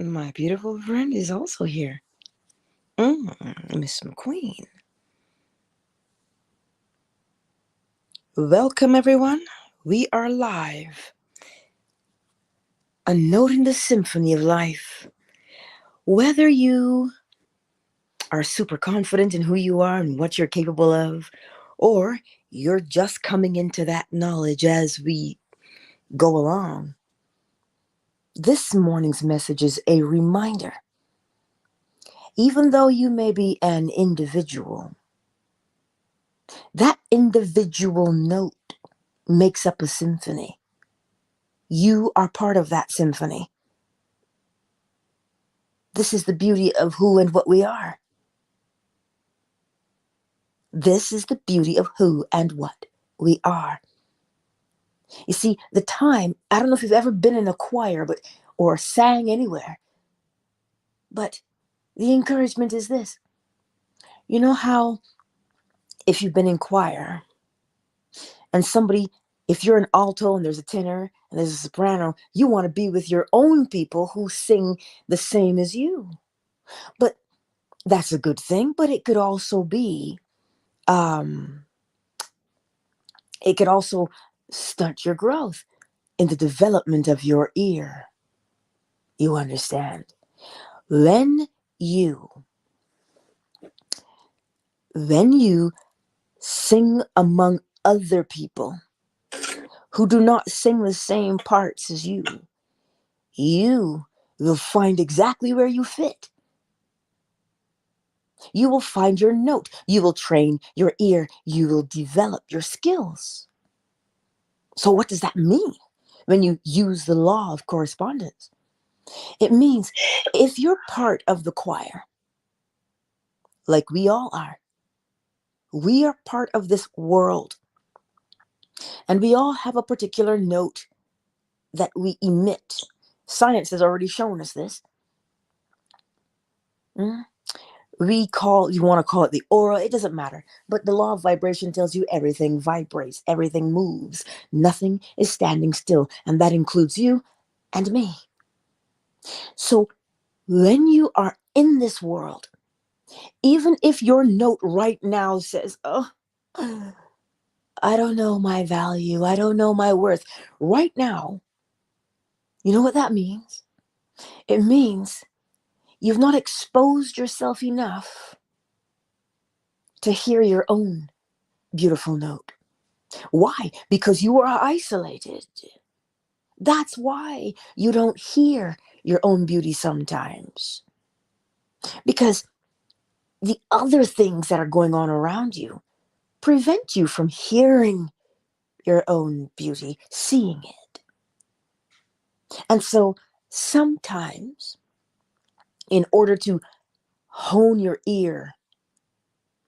My beautiful friend is also here. Miss McQueen. Welcome, everyone. We are live. A note in the symphony of life. Whether you are super confident in who you are and what you're capable of, or you're just coming into that knowledge as we go along, this morning's message is a reminder. Even though you may be an individual, that individual note makes up a symphony. You are part of that symphony. This is the beauty of who and what we are. This is the beauty of who and what we are. You see, I don't know if you've ever been in a choir or sang anywhere, but the encouragement is this. You know how if you've been in choir and if you're an alto and there's a tenor and there's a soprano, you want to be with your own people who sing the same as you. But that's a good thing, but it could also um, stunt your growth in the development of your ear. You understand? When you when you sing among other people who do not sing the same parts as you will find exactly where you fit. You will find your note. You will train your ear. You will develop your skills. So what does that mean when you use the law of correspondence? It means if you're part of the choir, like we all are, we are part of this world. And we all have a particular note that we emit. Science has already shown us this. You want to call it the aura, it doesn't matter. But the law of vibration tells you everything vibrates, everything moves. Nothing is standing still. And that includes you and me. So when you are in this world, even if your note right now says, oh, I don't know my value, I don't know my worth, right now, you know what that means? It means you've not exposed yourself enough to hear your own beautiful note. Why? Because you are isolated. That's why you don't hear your own beauty sometimes. Because the other things that are going on around you prevent you from hearing your own beauty, seeing it. And so sometimes, in order to hone your ear,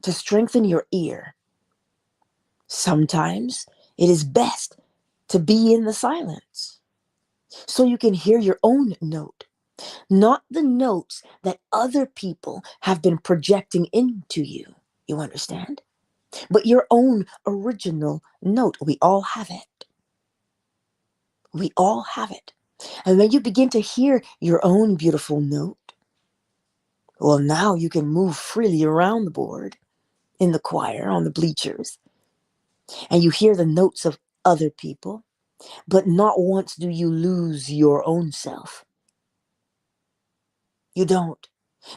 to strengthen your ear, sometimes it is best to be in the silence so you can hear your own note, not the notes that other people have been projecting into you. You understand? But your own original note. We all have it. We all have it. And when you begin to hear your own beautiful note, well, now you can move freely around the board, in the choir, on the bleachers, and you hear the notes of other people, but not once do you lose your own self. You don't,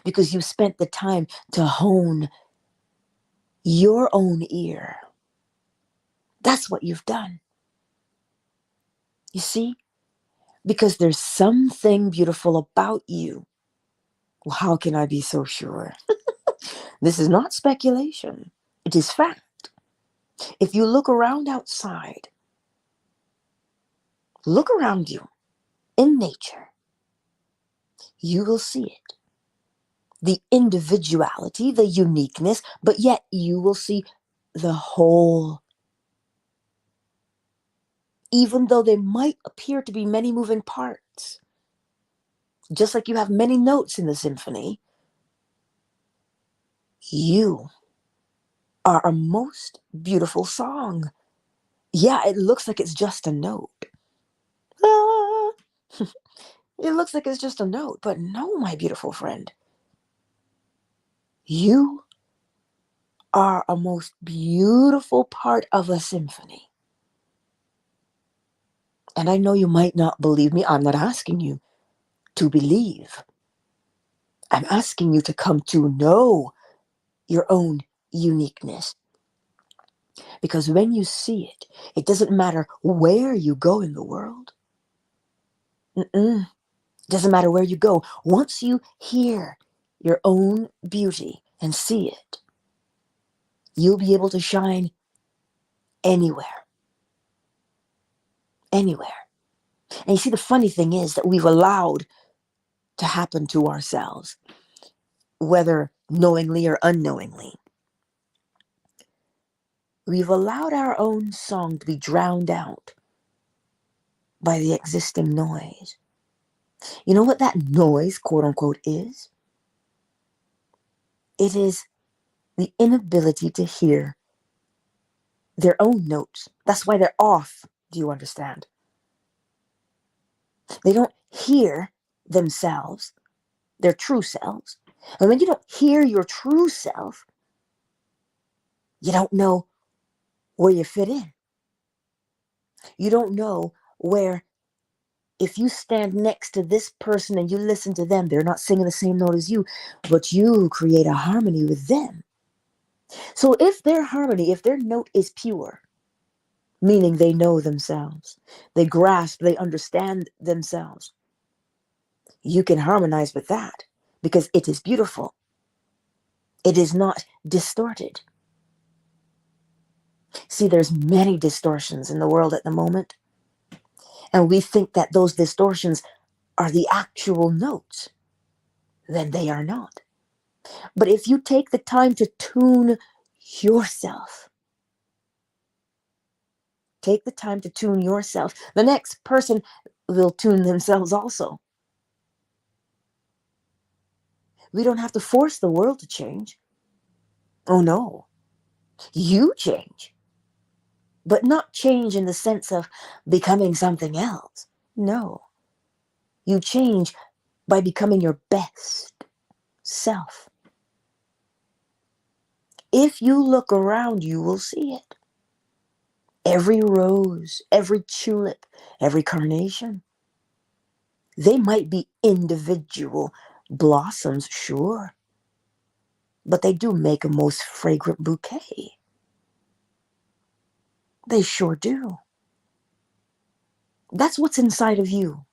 because you spent the time to hone your own ear. That's what you've done. You see? Because there's something beautiful about you. Well, how can I be so sure? This is not speculation. It is fact. If you look around outside, look around you in nature, you will see it. The individuality, the uniqueness, but yet you will see the whole. Even though there might appear to be many moving parts, just like you have many notes in the symphony, you are a most beautiful song. Yeah, it looks like it's just a note. Ah. It looks like it's just a note, but no, my beautiful friend. You are a most beautiful part of a symphony. And I know you might not believe me. I'm not asking you to believe. I'm asking you to come to know your own uniqueness. Because when you see it, it doesn't matter where you go in the world. It doesn't matter where you go. Once you hear your own beauty and see it, you'll be able to shine anywhere. Anywhere. And you see, the funny thing is that we've allowed to happen to ourselves, whether knowingly or unknowingly. We've allowed our own song to be drowned out by the existing noise. You know what that noise, quote unquote, is? It is the inability to hear their own notes. That's why they're off. Do you understand? They don't hear themselves, their true selves. And when you don't hear your true self, you don't know where you fit in. You don't know where, if you stand next to this person and you listen to them, they're not singing the same note as you, but you create a harmony with them. So if their harmony, if their note is pure, meaning they know themselves, they grasp, they understand themselves, you can harmonize with that because it is beautiful. It is not distorted. See, there's many distortions in the world at the moment, and we think that those distortions are the actual notes. Then they are not. But if you take the time to tune yourself, take the time to tune yourself, the next person will tune themselves also. We don't have to force the world to change. Oh no, you change. But not change in the sense of becoming something else. No, you change by becoming your best self. If you look around, you will see it. Every rose, every tulip, every carnation. They might be individual blossoms, sure, but they do make a most fragrant bouquet. They sure do. That's what's inside of you.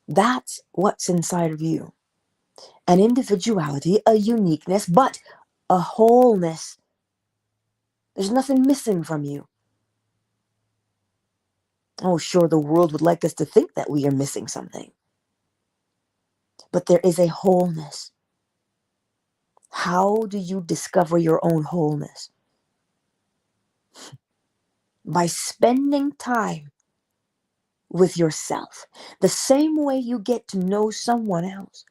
That's what's inside of you. An individuality, a uniqueness, but a wholeness. There's nothing missing from you. Oh, sure, the world would like us to think that we are missing something. But there is a wholeness. How do you discover your own wholeness? By spending time with yourself. The same way you get to know someone else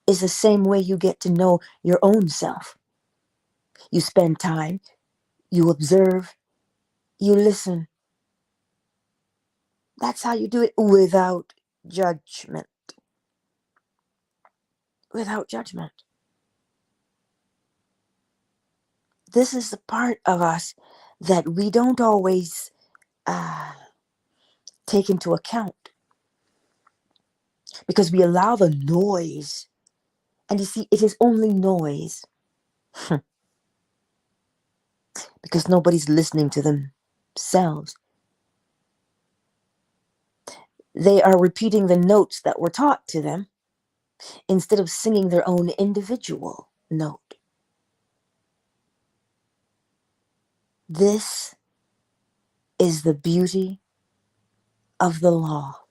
is the same way you get to know your own self. You spend time, you observe, you listen. That's how you do it without judgment. Without judgment. This is the part of us that we don't always take into account because we allow the noise. And you see, it is only noise because nobody's listening to themselves. They are repeating the notes that were taught to them instead of singing their own individual note. This is the beauty of the law.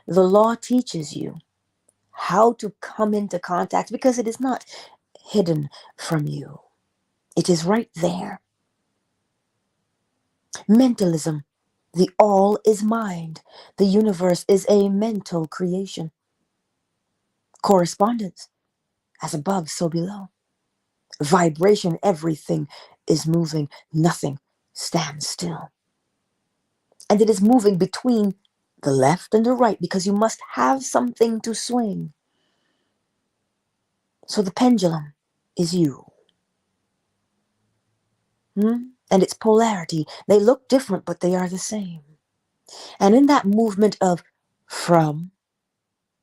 The law teaches you how to come into contact because it is not hidden from you. It is right there. Mentalism. The all is mind. The universe is a mental creation. Correspondence. As above, so below. Vibration. Everything is moving. Nothing stands still. And it is moving between the left and the right, because you must have something to swing. So the pendulum is you. And its polarity, they look different, but they are the same. And in that movement of from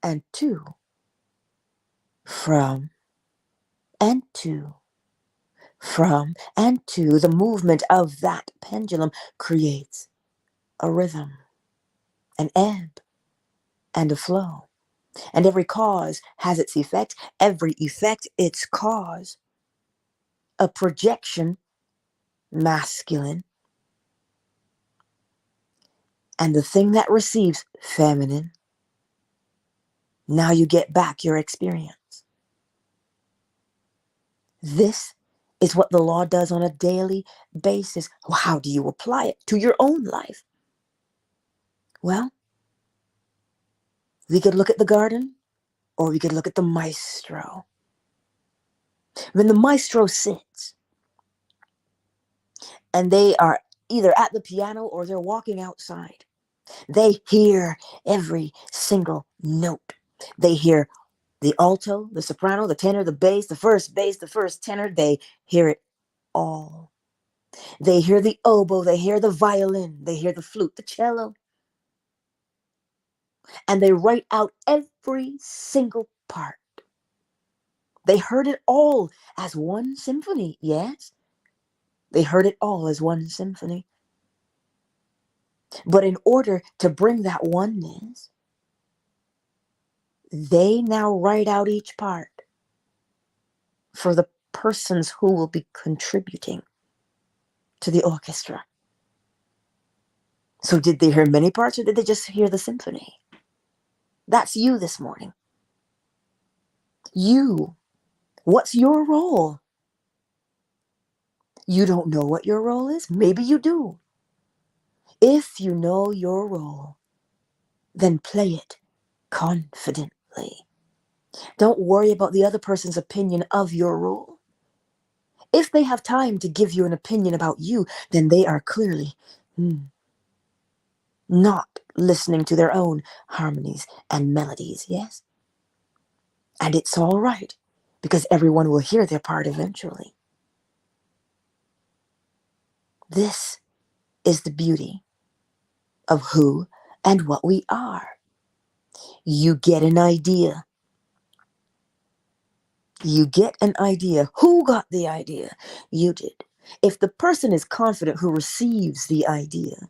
and to, from and to, from and to, the movement of that pendulum creates a rhythm, an ebb, and a flow. And every cause has its effect, every effect its cause. A projection, masculine, and the thing that receives, feminine. Now you get back your experience. This is what the law does on a daily basis. How do you apply it to your own life? Well, we could look at the garden, or we could look at the maestro. When the maestro sits, and they are either at the piano or they're walking outside, they hear every single note. They hear the alto, the soprano, the tenor, the bass, the first tenor. They hear it all. They hear the oboe, they hear the violin, they hear the flute, the cello. And they write out every single part. They heard it all as one symphony, yes. They heard it all as one symphony. But in order to bring that oneness, they now write out each part for the persons who will be contributing to the orchestra. So did they hear many parts, or did they just hear the symphony? That's you this morning. You. What's your role? You don't know what your role is? Maybe you do. If you know your role, then play it confidently. Don't worry about the other person's opinion of your role. If they have time to give you an opinion about you, then they are clearly not listening to their own harmonies and melodies, yes? And it's all right, because everyone will hear their part eventually. This is the beauty of who and what we are. You get an idea. You get an idea. Who got the idea? You did. If the person is confident who receives the idea,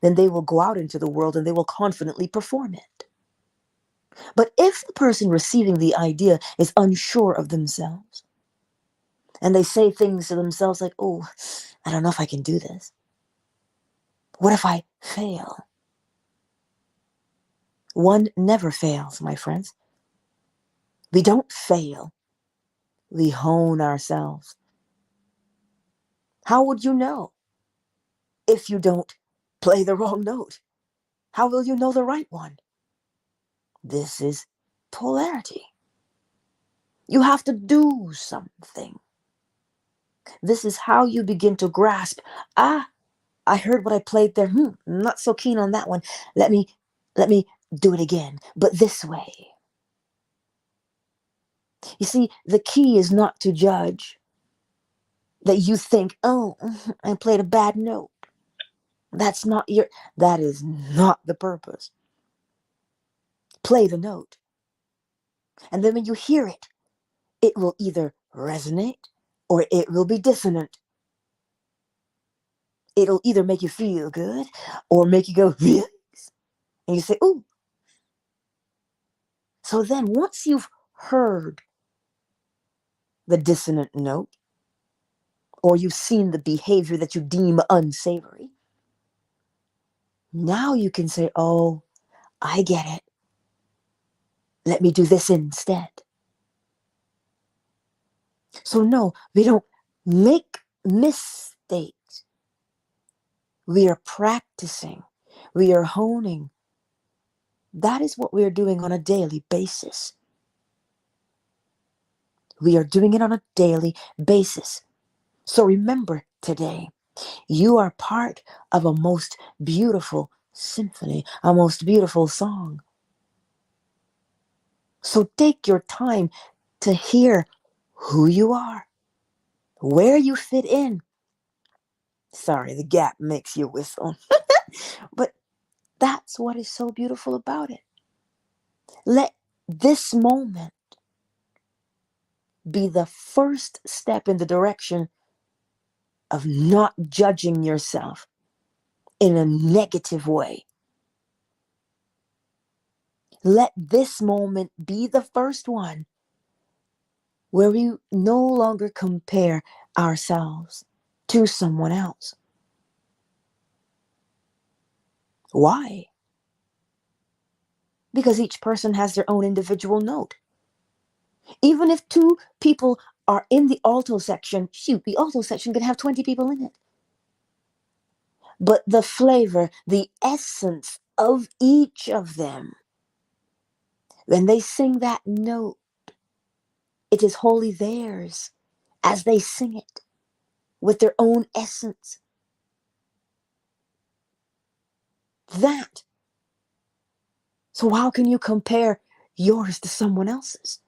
then they will go out into the world and they will confidently perform it. But if the person receiving the idea is unsure of themselves, and they say things to themselves like, oh, I don't know if I can do this. What if I fail? One never fails, my friends. We don't fail. We hone ourselves. How would you know if you don't play the wrong note? How will you know the right one? This is polarity. You have to do something. This is how you begin to grasp, I heard what I played there. I'm not so keen on that one. Let me do it again, but this way. You see, the key is not to judge that you think, oh, I played a bad note. That is not the purpose. Play the note. And then when you hear it, it will either resonate or it will be dissonant. It'll either make you feel good or make you go, really? And you say, ooh. So then once you've heard the dissonant note, or you've seen the behavior that you deem unsavory, now you can say, oh, I get it. Let me do this instead. So no, we don't make mistakes. We are practicing. We are honing. That is what we are doing on a daily basis. We are doing it on a daily basis. So remember today, you are part of a most beautiful Symphony, a most beautiful song. So take your time to hear who you are, where you fit in. Sorry, the gap makes you whistle. But that's what is so beautiful about it. Let this moment be the first step in the direction of not judging yourself in a negative way. Let this moment be the first one where we no longer compare ourselves to someone else. Why? Because each person has their own individual note. Even if two people are in the alto section, shoot, the alto section can have 20 people in it. But the flavor, the essence of each of them, when they sing that note, it is wholly theirs as they sing it with their own essence. That. So how can you compare yours to someone else's?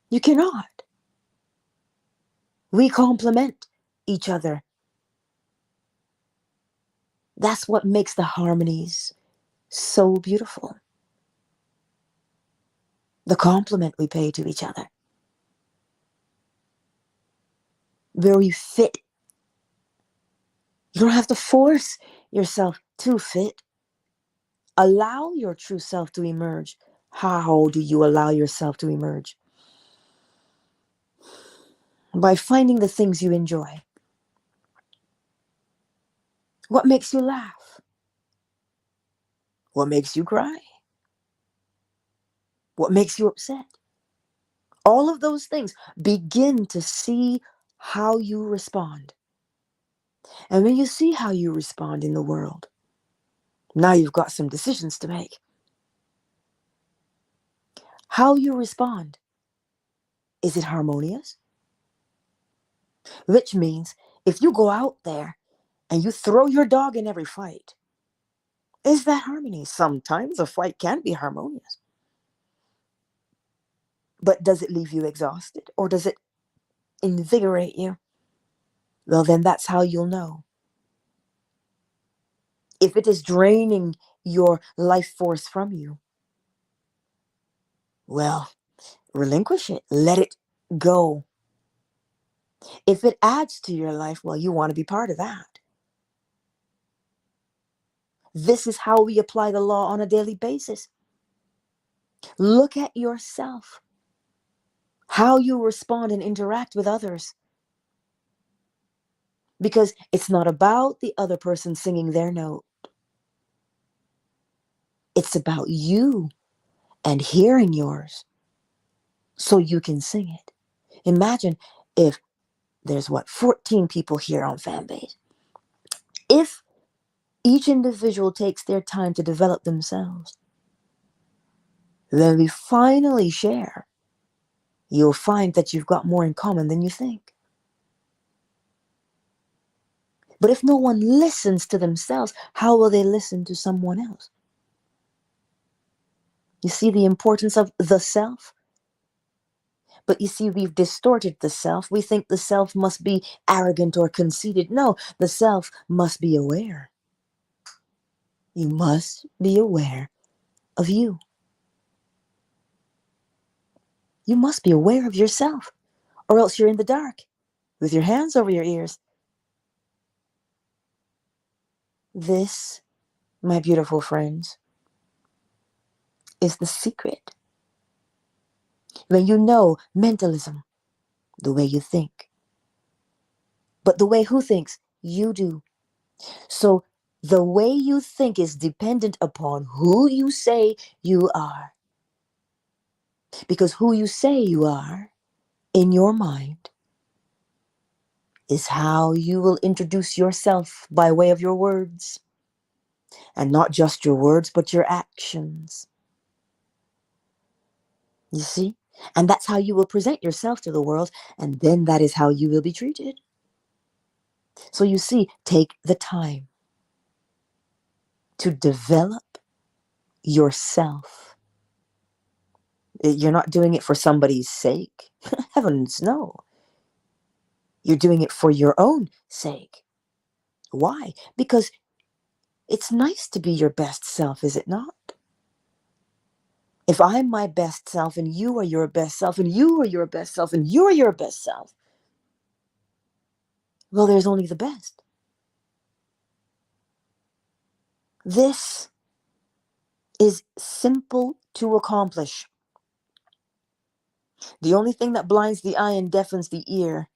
You cannot. We complement each other. That's what makes the harmonies so beautiful. The compliment we pay to each other. Where we fit. You don't have to force yourself to fit. Allow your true self to emerge. How do you allow yourself to emerge? By finding the things you enjoy. What makes you laugh? What makes you cry? What makes you upset? All of those things. Begin to see how you respond. And when you see how you respond in the world, now you've got some decisions to make. How you respond. Is it harmonious? Which means if you go out there and you throw your dog in every fight, is that harmony? Sometimes a fight can be harmonious. But does it leave you exhausted or does it invigorate you? Well, then that's how you'll know. If it is draining your life force from you, well, relinquish it. Let it go. If it adds to your life, well, you want to be part of that. This is how we apply the law on a daily basis. Look at yourself, how you respond and interact with others. Because it's not about the other person singing their note. It's about you and hearing yours so you can sing it. Imagine if there's 14 people here on Fanbase. If each individual takes their time to develop themselves, then we finally share. You'll find that you've got more in common than you think. But if no one listens to themselves, how will they listen to someone else? You see the importance of the self? But you see, we've distorted the self. We think the self must be arrogant or conceited. No, the self must be aware. You must be aware of you. You must be aware of yourself, or else you're in the dark with your hands over your ears. This, my beautiful friends, is the secret. When you know mentalism, the way you think. But the way who thinks? You do. So the way you think is dependent upon who you say you are. Because who you say you are in your mind is how you will introduce yourself by way of your words. And not just your words, but your actions. You see? And that's how you will present yourself to the world, and then that is how you will be treated. So you see, take the time. to develop yourself. You're not doing it for somebody's sake. Heavens, no. You're doing it for your own sake. Why? Because it's nice to be your best self, is it not? If I'm my best self and you are your best self and you are your best self and you're your best self, well, there's only the best. This is simple to accomplish. The only thing that blinds the eye and deafens the ear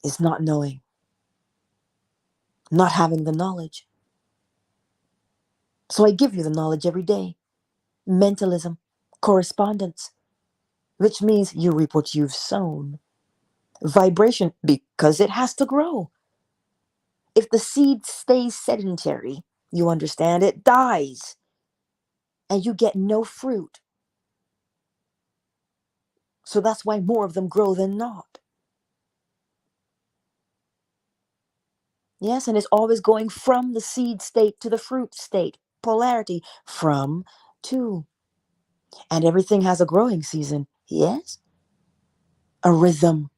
is not knowing, not having the knowledge. So I give you the knowledge every day. Mentalism, correspondence, which means you reap what you've sown. Vibration, because it has to grow. If the seed stays sedentary, you understand, it dies and you get no fruit. So that's why more of them grow than not. Yes, and it's always going from the seed state to the fruit state. Polarity, from to. And everything has a growing season. Yes? A rhythm.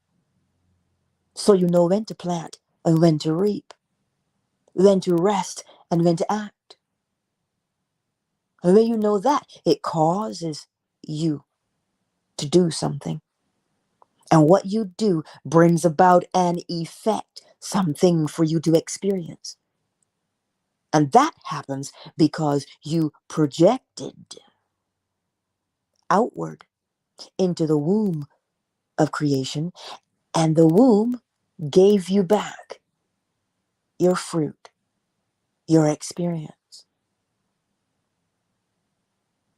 So you know when to plant and when to reap, when to rest and when to act. And when you know that, it causes you to do something. And what you do brings about an effect, something for you to experience. And that happens because you projected outward into the womb of creation, and the womb gave you back your fruit, your experience.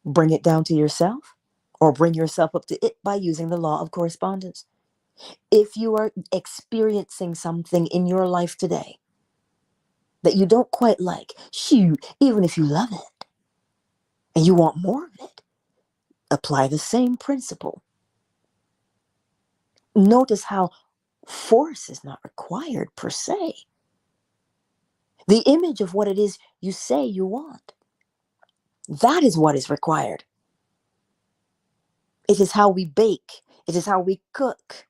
Bring it down to yourself, or bring yourself up to it by using the law of correspondence. If you are experiencing something in your life today that you don't quite like, shoot, even if you love it and you want more of it, apply the same principle. Notice how force is not required per se. The image of what it is you say you want, that is what is required. It is how we bake. It is how we cook.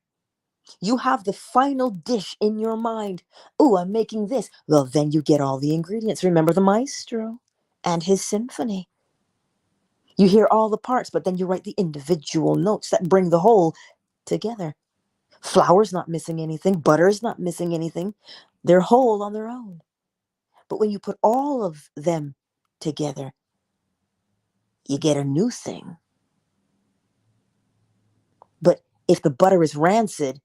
You have the final dish in your mind. Oh, I'm making this. Well, then you get all the ingredients. Remember the maestro and his symphony. You hear all the parts, but then you write the individual notes that bring the whole together. Flour's not missing anything. Butter's not missing anything. They're whole on their own. But when you put all of them together, you get a new thing. But if the butter is rancid,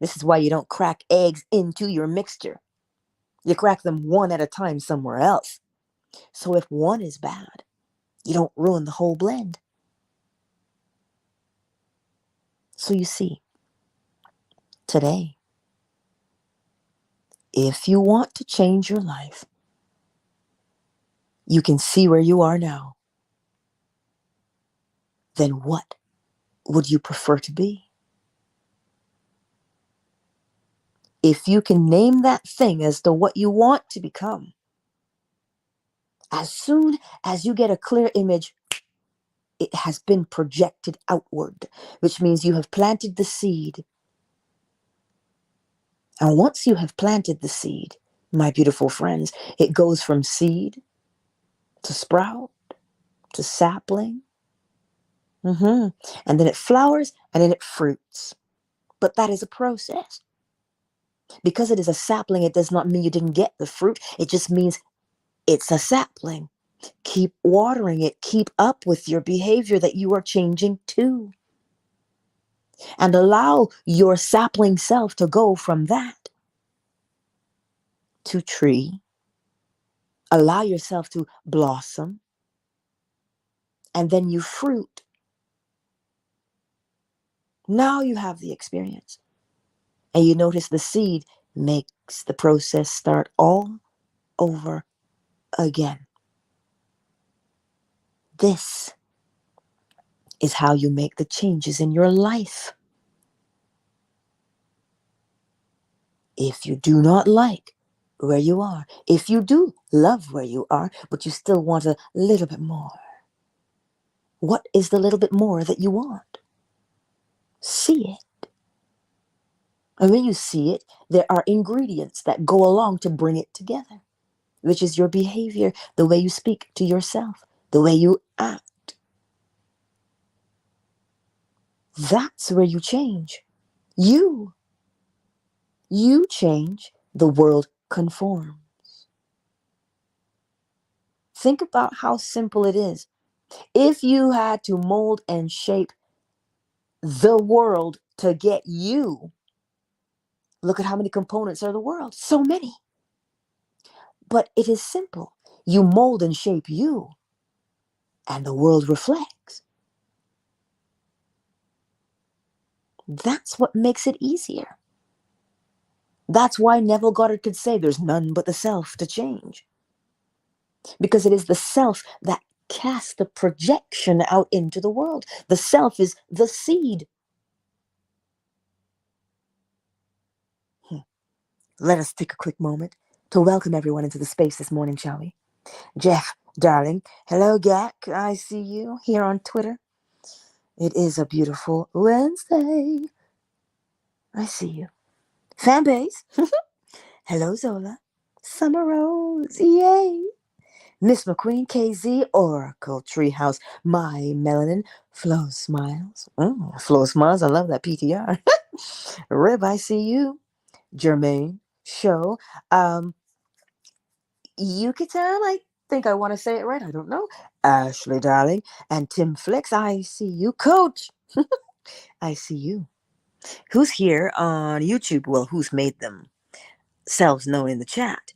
this is why you don't crack eggs into your mixture. You crack them one at a time somewhere else. So if one is bad, you don't ruin the whole blend. So you see, today, if you want to change your life, you can see where you are now. Then what would you prefer to be? If you can name that thing as to what you want to become, as soon as you get a clear image, it has been projected outward, which means you have planted the seed. And once you have planted the seed, my beautiful friends, it goes from seed to sprout to sapling. And then it flowers and then it fruits. But that is a process. Because it is a sapling, it does not mean you didn't get the fruit. It just means it's a sapling. Keep watering it. Keep up with your behavior that you are changing to. And allow your sapling self to go from that to tree. Allow yourself to blossom. And then you fruit. Now you have the experience. And you notice the seed makes the process start all over again. This is how you make the changes in your life. If you do not like where you are. If you do love where you are, but you still want a little bit more, what is the little bit more that you want? See it. And when you see it, there are ingredients that go along to bring it together, which is your behavior, the way you speak to yourself, the way you act. That's where you change. You change, the world conforms. Think about how simple it is. If you had to mold and shape the world to get you, look at how many components are the world. So many. But it is simple. You mold and shape you, and the world reflects. That's what makes it easier. That's why Neville Goddard could say there's none but the self to change. Because it is the self that casts the projection out into the world. The self is the seed. Let us take a quick moment to welcome everyone into the space this morning, shall we? Jeff, darling. Hello, Gak. I see you here on Twitter. It is a beautiful Wednesday. I see you. Fanbase. Hello, Zola. Summer Rose. Yay. Miss McQueen, KZ, Oracle, Treehouse, My Melanin, Flo Smiles. Flo Smiles, I love that PTR. Rib, I see you. Jermaine, Show. Yucatan, I think I want to say it right. I don't know. Ashley, darling. And Tim Flicks, I see you. Coach, I see you. Who's here on YouTube? Well, who's made themselves known in the chat?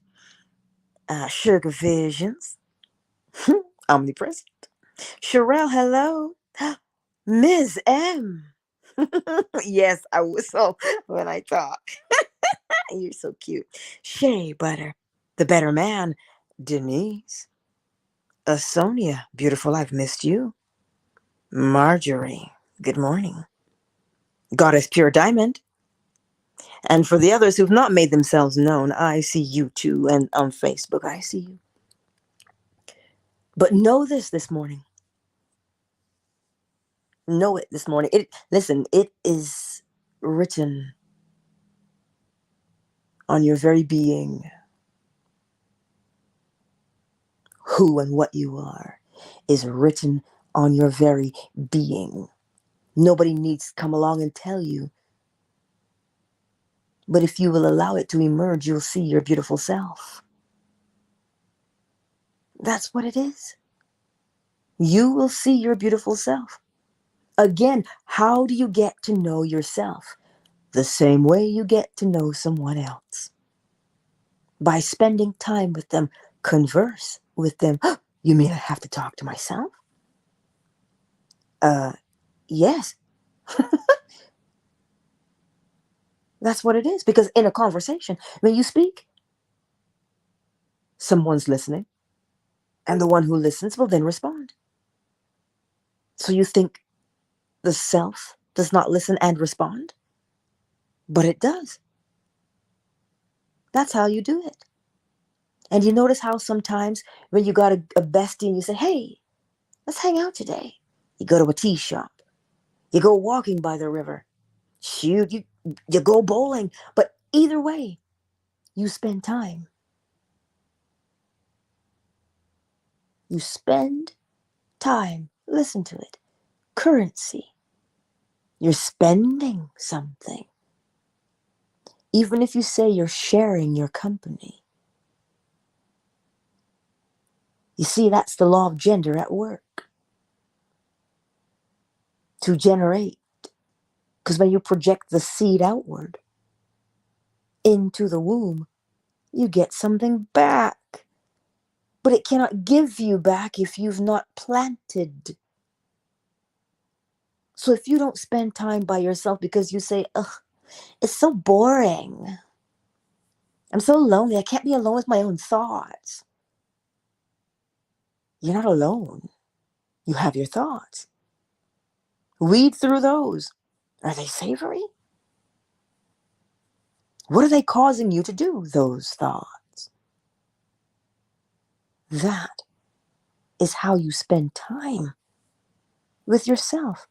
Sugar Visions. Omnipresent. Sherelle, hello. Ms. M. Yes, I whistle when I talk. You're so cute. Shea Butter, the better man. Denise. Sonia, beautiful, I've missed you. Marjorie, good morning. Goddess Pure Diamond. And for the others who've not made themselves known, I see you too. And on Facebook, I see you. But know this morning. Know it this morning. Listen, it is written on your very being. Who and what you are is written on your very being. Nobody needs to come along and tell you. But if you will allow it to emerge, you'll see your beautiful self. That's what it is. You will see your beautiful self. Again, how do you get to know yourself? The same way you get to know someone else. By spending time with them, converse with them. You mean I have to talk to myself? Yes. That's what it is. Because in a conversation, when you speak, someone's listening, and the one who listens will then respond. So you think the self does not listen and respond? But it does. That's how you do it. And you notice how sometimes when you got a bestie and you say, hey, let's hang out today. You go to a tea shop. You go walking by the river. Shoot, you go bowling. But either way, you spend time. You spend time. Listen to it. Currency. You're spending something. Even if you say you're sharing your company. You see, that's the law of gender at work. To generate. Because when you project the seed outward into the womb, you get something back. But it cannot give you back if you've not planted. So if you don't spend time by yourself because you say, ugh, it's so boring. I'm so lonely. I can't be alone with my own thoughts. You're not alone. You have your thoughts. Weed through those. Are they savory? What are they causing you to do, those thoughts? That is how you spend time with yourself.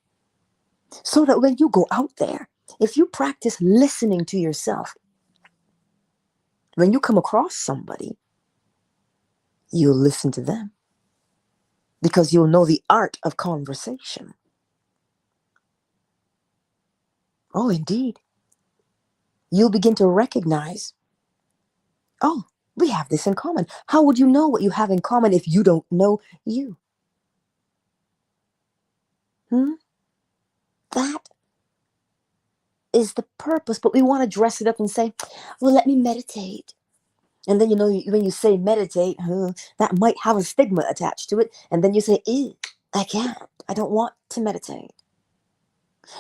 So that when you go out there, if you practice listening to yourself, when you come across somebody, you'll listen to them because you'll know the art of conversation. Oh, indeed. You'll begin to recognize, oh, we have this in common. How would you know what you have in common if you don't know you? That is the purpose, but we want to dress it up and say, well, let me meditate. And then, when you say meditate, that might have a stigma attached to it. And then you say, ew, I can't. I don't want to meditate.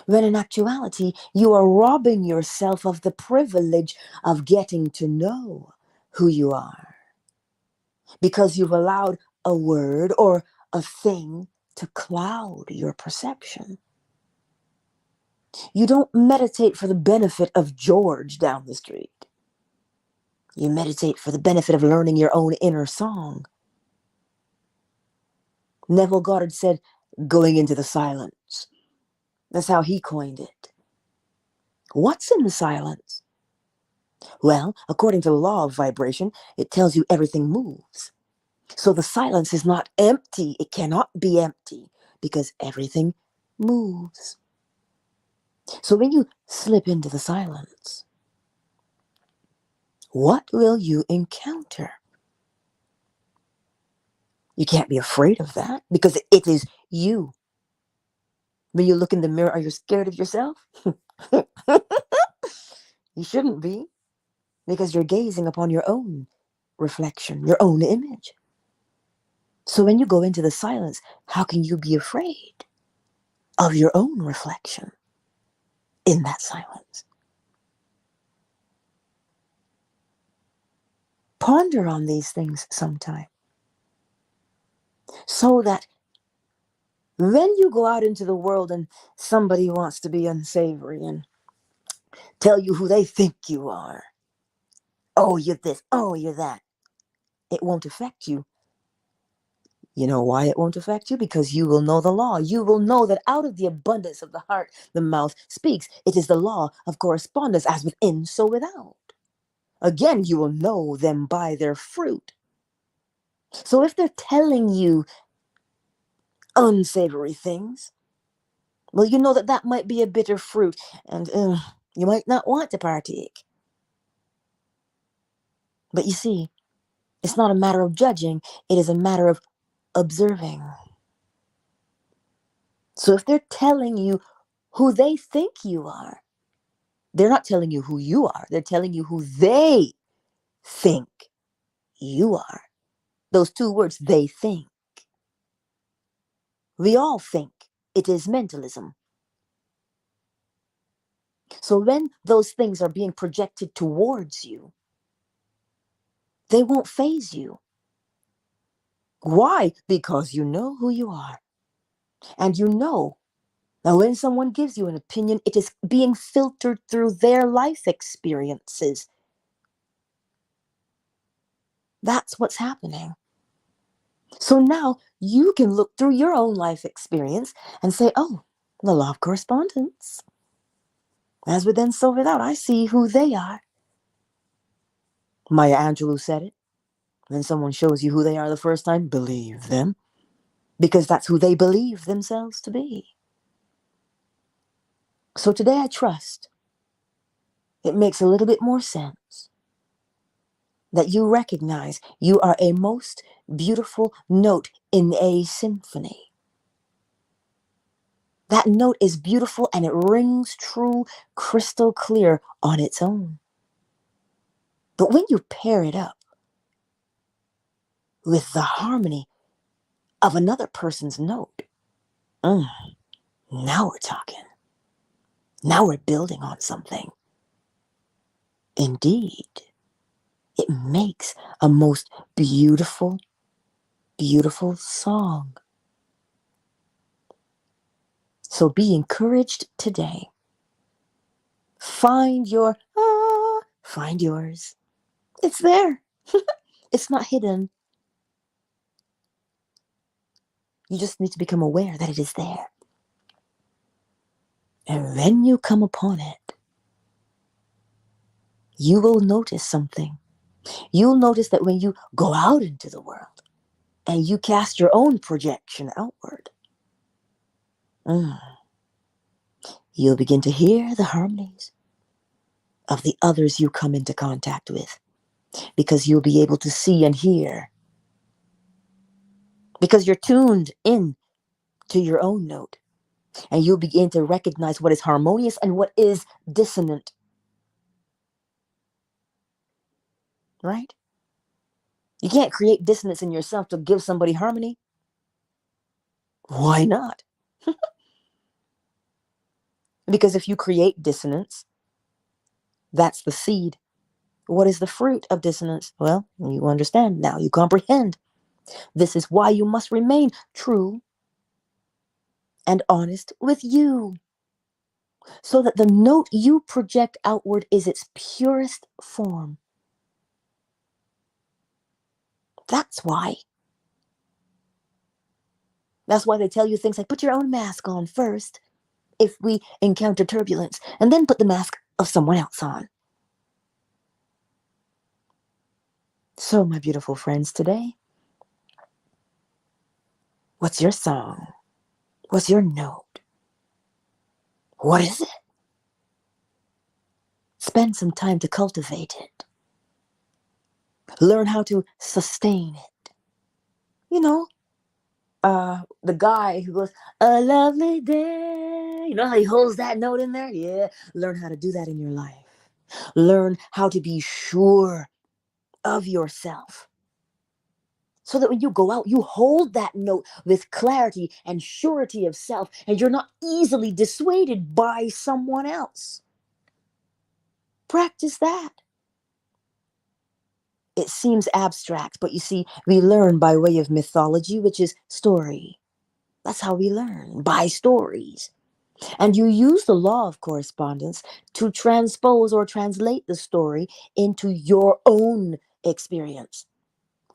When in actuality, you are robbing yourself of the privilege of getting to know who you are because you've allowed a word or a thing to cloud your perception. You don't meditate for the benefit of George down the street. You meditate for the benefit of learning your own inner song. Neville Goddard said, going into the silence. That's how he coined it. What's in the silence? Well, according to the law of vibration, it tells you everything moves. So the silence is not empty. It cannot be empty because everything moves. So when you slip into the silence, what will you encounter? You can't be afraid of that because it is you. When you look in the mirror, are you scared of yourself? You shouldn't be, because you're gazing upon your own reflection, your own image. So when you go into the silence, how can you be afraid of your own reflection in that silence? Ponder on these things sometime, so that when you go out into the world and somebody wants to be unsavory and tell you who they think you are, oh, you're this, oh, you're that, it won't affect you. You know why it won't affect you? Because you will know the law. You will know that out of the abundance of the heart, the mouth speaks. It is the law of correspondence, as within, so without. Again, you will know them by their fruit. So if they're telling you unsavory things, well, you know that might be a bitter fruit, and you might not want to partake. But you see, it's not a matter of judging. It is a matter of observing. So if they're telling you who they think you are, they're not telling you who you are. They're telling you who they think you are. Those two words, they think. We all think. It is mentalism. So when those things are being projected towards you, they won't faze you. Why? Because you know who you are. And you know now when someone gives you an opinion, it is being filtered through their life experiences. That's what's happening. So now you can look through your own life experience and say, oh, the law of correspondence. As within, so without. I see who they are. Maya Angelou said it. When someone shows you who they are the first time, believe them. Because that's who they believe themselves to be. So today I trust it makes a little bit more sense that you recognize you are a most beautiful note in a symphony. That note is beautiful and it rings true, crystal clear on its own. But when you pair it up with the harmony of another person's note, now we're talking. Now we're building on something. Indeed, it makes a most beautiful, beautiful song. So be encouraged today. Find yours. It's there. It's not hidden. You just need to become aware that it is there. And when you come upon it, you will notice something. You'll notice that when you go out into the world and you cast your own projection outward, you'll begin to hear the harmonies of the others you come into contact with, because you'll be able to see and hear, because you're tuned in to your own note, and you'll begin to recognize what is harmonious and what is dissonant. Right? You can't create dissonance in yourself to give somebody harmony. Why not? Because if you create dissonance, that's the seed. What is the fruit of dissonance? Well, you understand now, you comprehend. This is why you must remain true and honest with you, so that the note you project outward is its purest form. That's why. That's why they tell you things like put your own mask on first if we encounter turbulence, and then put the mask of someone else on. So, my beautiful friends, today, what's your song? What's your note? What is it? Spend some time to cultivate it. Learn how to sustain it. You know, the guy who goes, a lovely day. You know how he holds that note in there? Yeah. Learn how to do that in your life. Learn how to be sure of yourself, so that when you go out, you hold that note with clarity and surety of self, and you're not easily dissuaded by someone else. Practice that. It seems abstract, but you see, we learn by way of mythology, which is story. That's how we learn, by stories. And you use the law of correspondence to transpose or translate the story into your own experience.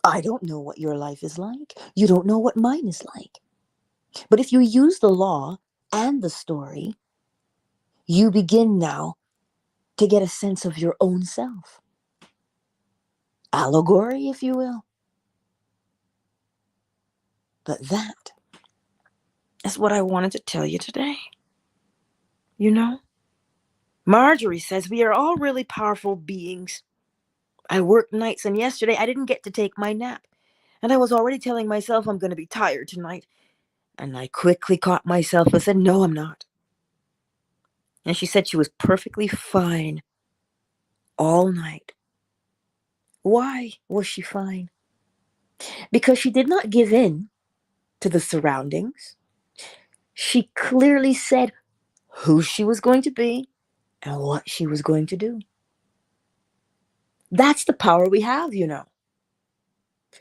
I don't know what your life is like. You don't know what mine is like. But if you use the law and the story, you begin now to get a sense of your own self. Allegory, if you will. But that is what I wanted to tell you today. You know, Marjorie says we are all really powerful beings. I work nights, and yesterday I didn't get to take my nap. And I was already telling myself I'm going to be tired tonight. And I quickly caught myself and said, no, I'm not. And she said she was perfectly fine all night. Why was she fine? Because she did not give in to the surroundings. She clearly said who she was going to be and what she was going to do. That's the power we have, you know.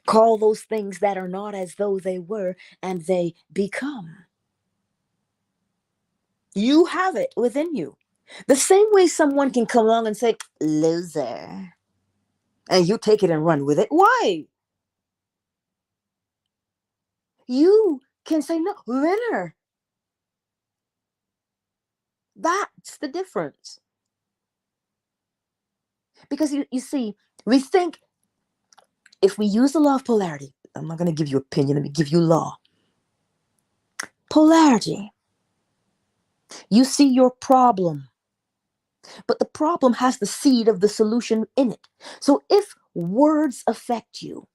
Call those things that are not as though they were, and they become. You have it within you. The same way someone can come along and say, loser, and you take it and run with it. Why? You can say, no, winner. That's the difference. Because you see, we think if we use the law of polarity, I'm not going to give you opinion, let me give you law. Polarity. You see your problem, but the problem has the seed of the solution in it. So if words affect you,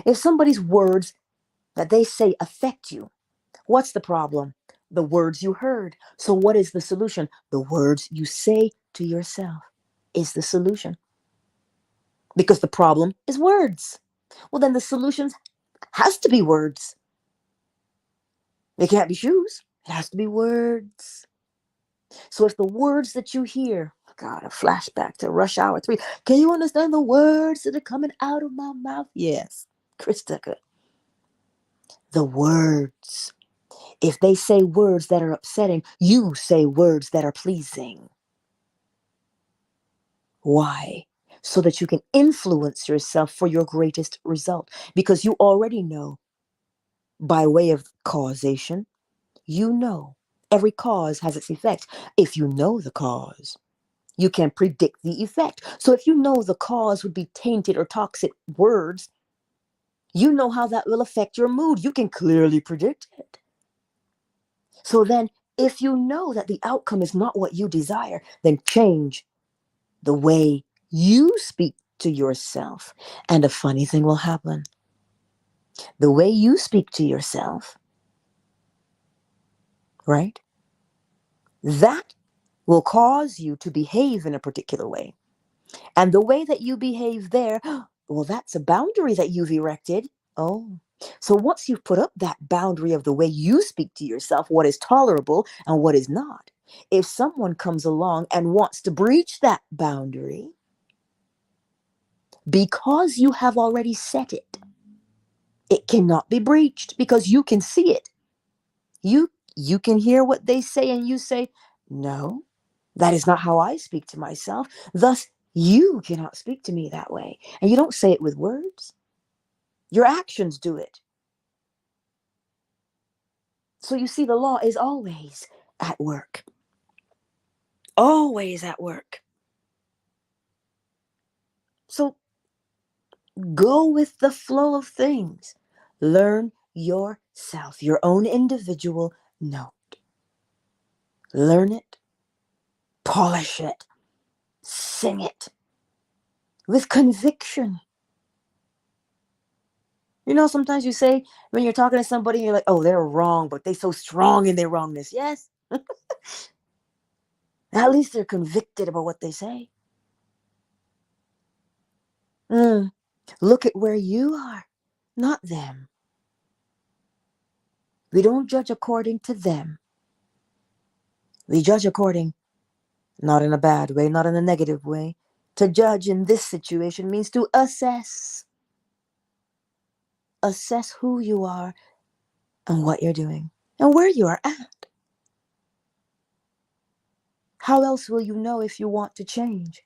if somebody's words that they say affect you, what's the problem? The words you heard. So what is the solution? The words you say to yourself is the solution. Because the problem is words. Well, then the solution has to be words. It can't be shoes. It has to be words. So if the words that you hear, God, a flashback to Rush Hour 3. Can you understand the words that are coming out of my mouth? Yes, Chris Tucker. The words. If they say words that are upsetting, you say words that are pleasing. Why? So that you can influence yourself for your greatest result. Because you already know by way of causation. You know, every cause has its effect. If you know the cause, you can predict the effect. So if you know the cause would be tainted or toxic words, you know how that will affect your mood. You can clearly predict it. So then, if you know that the outcome is not what you desire, then change the way you speak to yourself. And a funny thing will happen. The way you speak to yourself, right? That will cause you to behave in a particular way. And the way that you behave there, well, that's a boundary that you've erected. Oh. So once you've put up that boundary of the way you speak to yourself, what is tolerable and what is not, if someone comes along and wants to breach that boundary, because you have already set it, it cannot be breached because you can see it. You can hear what they say and you say, no, that is not how I speak to myself. Thus, you cannot speak to me that way. And you don't say it with words. Your actions do it. So you see, the law is always at work. Always at work. So go with the flow of things. Learn yourself, your own individual note. Learn it, polish it, sing it with conviction. You know, sometimes you say when you're talking to somebody, you're like, oh, they're wrong, but they're so strong in their wrongness. Yes. At least they're convicted about what they say. Look at where you are, not them. We don't judge according to them. We judge according, not in a bad way, not in a negative way. To judge in this situation means to assess. Assess who you are and what you're doing and where you are at. How else will you know if you want to change?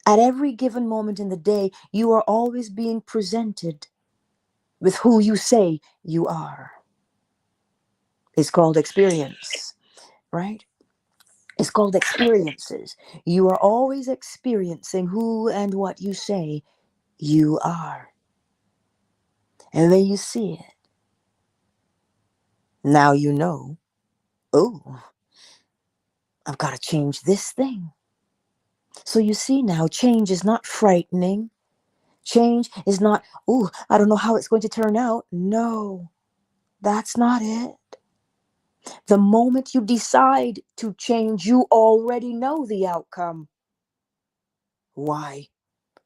At every given moment in the day, you are always being presented with who you say you are. It's called experience, right? It's called experiences. You are always experiencing who and what you say you are. And when you see it, now you know, oh, I've got to change this thing. So you see now, change is not frightening. Change is not, oh, I don't know how it's going to turn out. No, that's not it. The moment you decide to change, you already know the outcome. Why?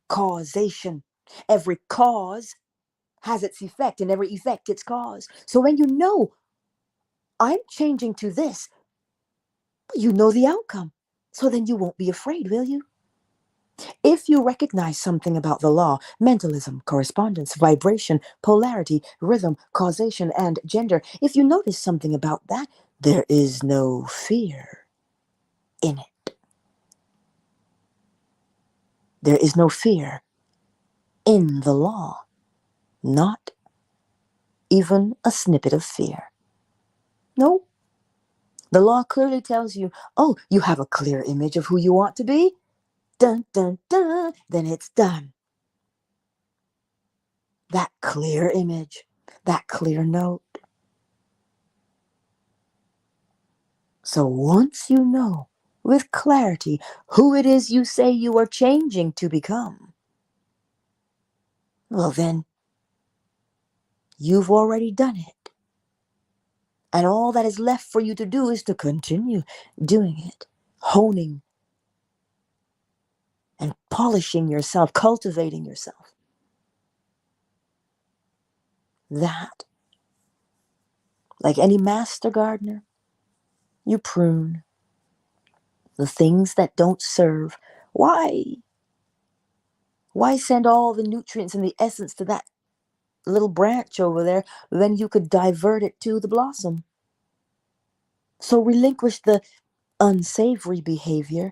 Causation. Every cause has its effect, and every effect its cause. So when you know, I'm changing to this, you know the outcome. So then you won't be afraid, will you? If you recognize something about the law, mentalism, correspondence, vibration, polarity, rhythm, causation, and gender, if you notice something about that, there is no fear in it. There is no fear in the law. Not even a snippet of fear. No. The law clearly tells you, oh, you have a clear image of who you want to be? Dun, dun, dun. Then it's done. That clear image, that clear note. So once you know with clarity who it is you say you are changing to become, well then, you've already done it. And all that is left for you to do is to continue doing it, honing and polishing yourself, cultivating yourself. That, like any master gardener, you prune the things that don't serve. Why? Why send all the nutrients and the essence to that little branch over there when you could divert it to the blossom? So relinquish the unsavory behavior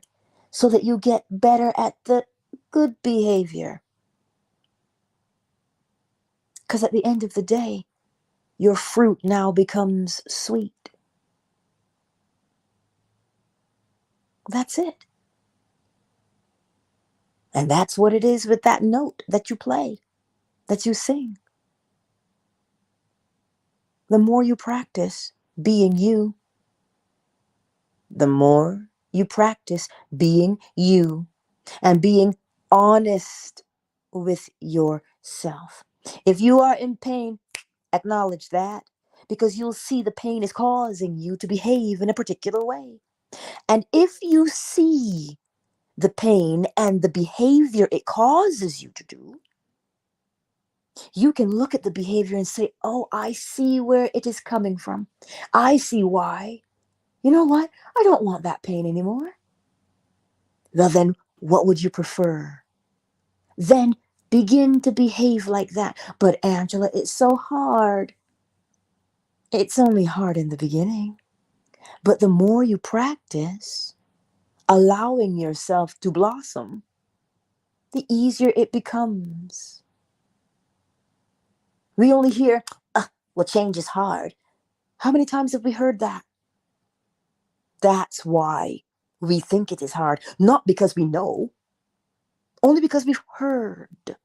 so that you get better at the good behavior. Because at the end of the day, your fruit now becomes sweet. That's it. And that's what it is with that note that you play, that you sing. The more you practice being you, the more you practice being you and being honest with yourself. If you are in pain, acknowledge that, because you'll see the pain is causing you to behave in a particular way. And if you see the pain and the behavior it causes you to do, you can look at the behavior and say, oh, I see where it is coming from. I see why. You know what? I don't want that pain anymore. Well, then, what would you prefer? Then begin to behave like that. But Angela, it's so hard. It's only hard in the beginning. But the more you practice allowing yourself to blossom, the easier it becomes. We only hear, well, change is hard. How many times have we heard that? That's why we think it is hard. Not because we know, only because we've heard.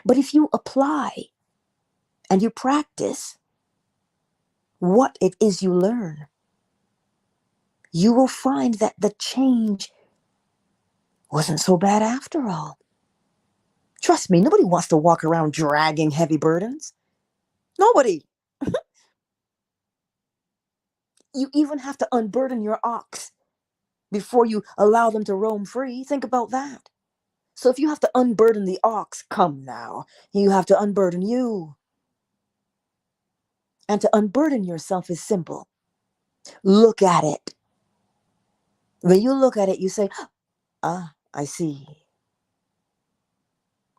But if you apply and you practice what it is you learn, you will find that the change wasn't so bad after all. Trust me, nobody wants to walk around dragging heavy burdens. Nobody. You even have to unburden your ox before you allow them to roam free. Think about that. So if you have to unburden the ox, come now, you have to unburden you. And to unburden yourself is simple. Look at it. When you look at it, you say, I see.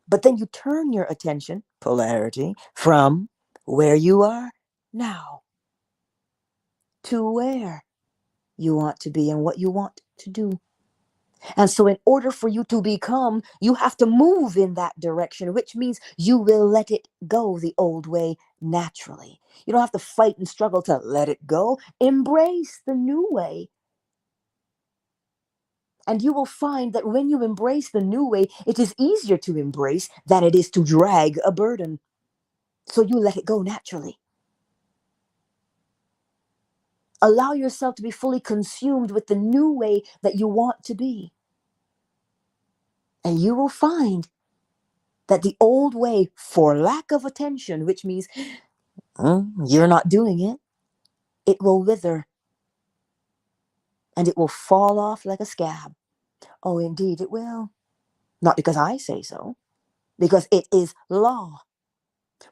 But then you turn your attention, polarity, from where you are now to where you want to be and what you want to do. And so in order for you to become, you have to move in that direction, which means you will let it go the old way naturally. You don't have to fight and struggle to let it go. Embrace the new way. And you will find that when you embrace the new way, it is easier to embrace than it is to drag a burden. So you let it go naturally. Allow yourself to be fully consumed with the new way that you want to be. And you will find that the old way, for lack of attention, which means you're not doing it, it will wither and it will fall off like a scab. Oh, indeed it will. Not because I say so, because it is law.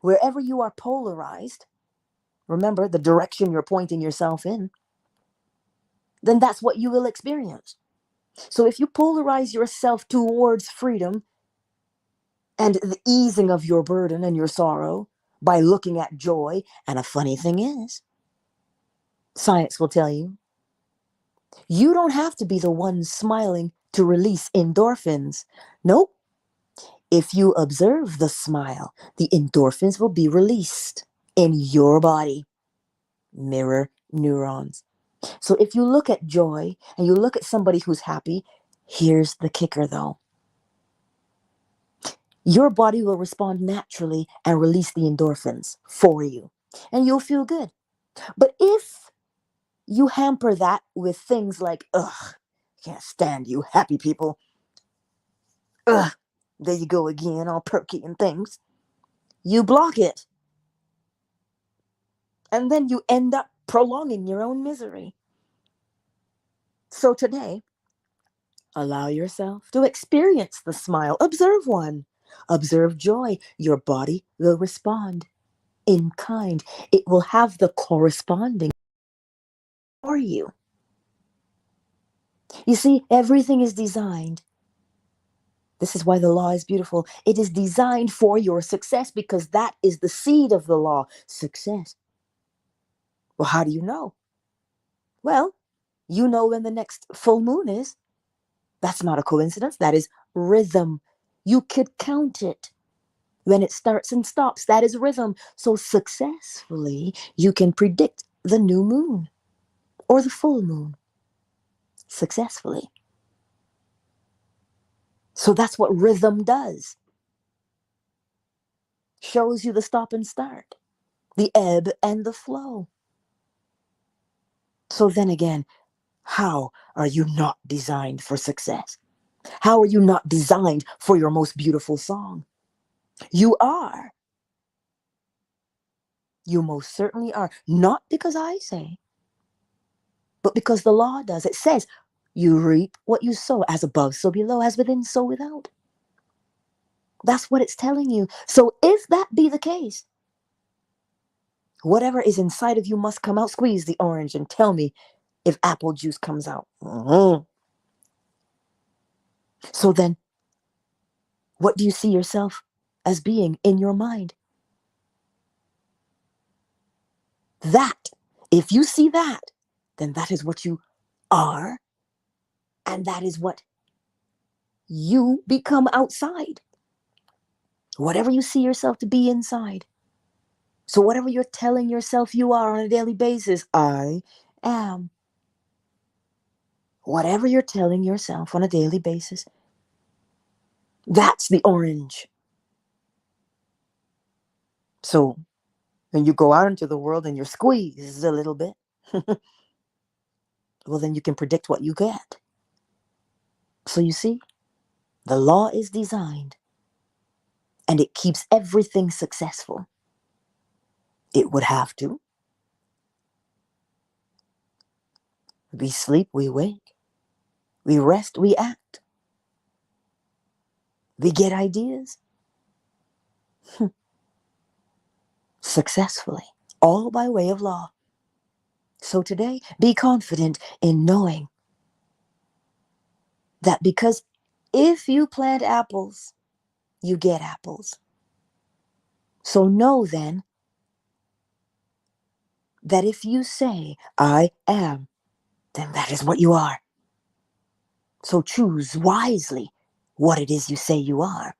Wherever you are polarized, remember the direction you're pointing yourself in, then that's what you will experience. So if you polarize yourself towards freedom and the easing of your burden and your sorrow by looking at joy, and a funny thing is, science will tell you, you don't have to be the one smiling to release endorphins. Nope. If you observe the smile, the endorphins will be released in your body. Mirror neurons. So if you look at joy and you look at somebody who's happy, here's the kicker though. Your body will respond naturally and release the endorphins for you, and you'll feel good. But if you hamper that with things like, can't stand you happy people. There you go again, all perky and things. You block it. And then you end up prolonging your own misery. So today, allow yourself to experience the smile. Observe one. Observe joy. Your body will respond in kind. It will have the corresponding for you. You see, everything is designed. This is why the law is beautiful. It is designed for your success because that is the seed of the law, success. Well, how do you know? Well, you know when the next full moon is. That's not a coincidence. That is rhythm. You could count it. When it starts and stops, that is rhythm. So successfully, you can predict the new moon or the full moon successfully. So that's what rhythm does. Shows you the stop and start, the ebb and the flow. So then again, how are you not designed for success? How are you not designed for your most beautiful song? You are. You most certainly are. Not because I say, but because the law does. It says, you reap what you sow, as above, so below, as within, so without. That's what it's telling you. So if that be the case, whatever is inside of you must come out. Squeeze the orange and tell me if apple juice comes out. So then, what do you see yourself as being in your mind? That, if you see that, then that is what you are, and that is what you become outside. Whatever you see yourself to be inside. So whatever you're telling yourself you are on a daily basis, I am. Whatever you're telling yourself on a daily basis, that's the orange. So when you go out into the world and you're squeezed a little bit, well, then you can predict what you get. So you see, the law is designed and it keeps everything successful. It would have to. We sleep, we wake. We rest, we act. We get ideas. Successfully, all by way of law. So today, be confident in knowing that because if you plant apples, you get apples. So know then that if you say, I am, then that is what you are. So choose wisely what it is you say you are.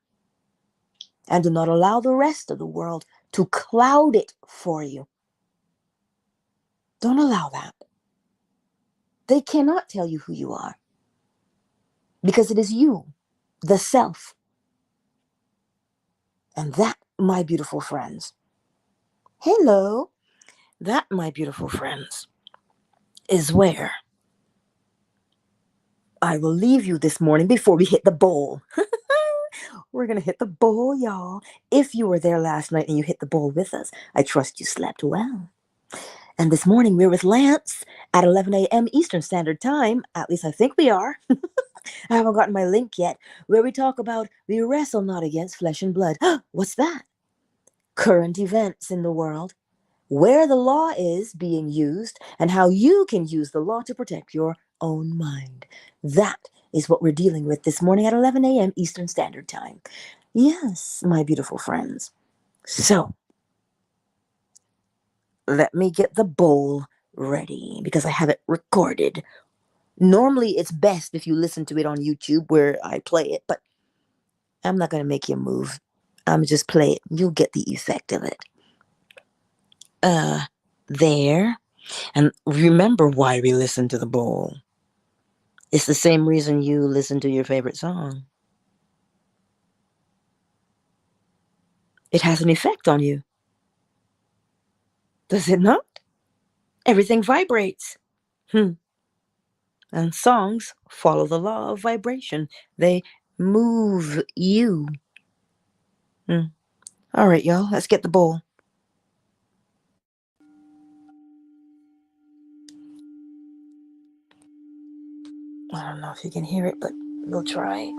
And do not allow the rest of the world to cloud it for you. Don't allow that. They cannot tell you who you are. Because it is you, the self. And that, my beautiful friends, hello, that, my beautiful friends, is where I will leave you this morning before we hit the bowl. We're going to hit the bowl, y'all. If you were there last night and you hit the bowl with us, I trust you slept well. And this morning we're with Lance at 11 a.m. Eastern Standard Time. At least I think we are. I haven't gotten my link yet, where we talk about we wrestle not against flesh and blood. What's that? Current events in the world, where the law is being used, and how you can use the law to protect your own mind. That is what we're dealing with this morning at 11 a.m. Eastern Standard Time. Yes, my beautiful friends. So, let me get the bowl ready because I have it recorded. Normally, it's best if you listen to it on YouTube where I play it, but I'm not going to make you move. I'm just play it. You'll get the effect of it. There. And remember why we listen to the bowl. It's the same reason you listen to your favorite song. It has an effect on you. Does it not? Everything vibrates. And songs follow the law of vibration. They move you. All right, y'all, let's get the bowl. I don't know if you can hear it, but we'll try.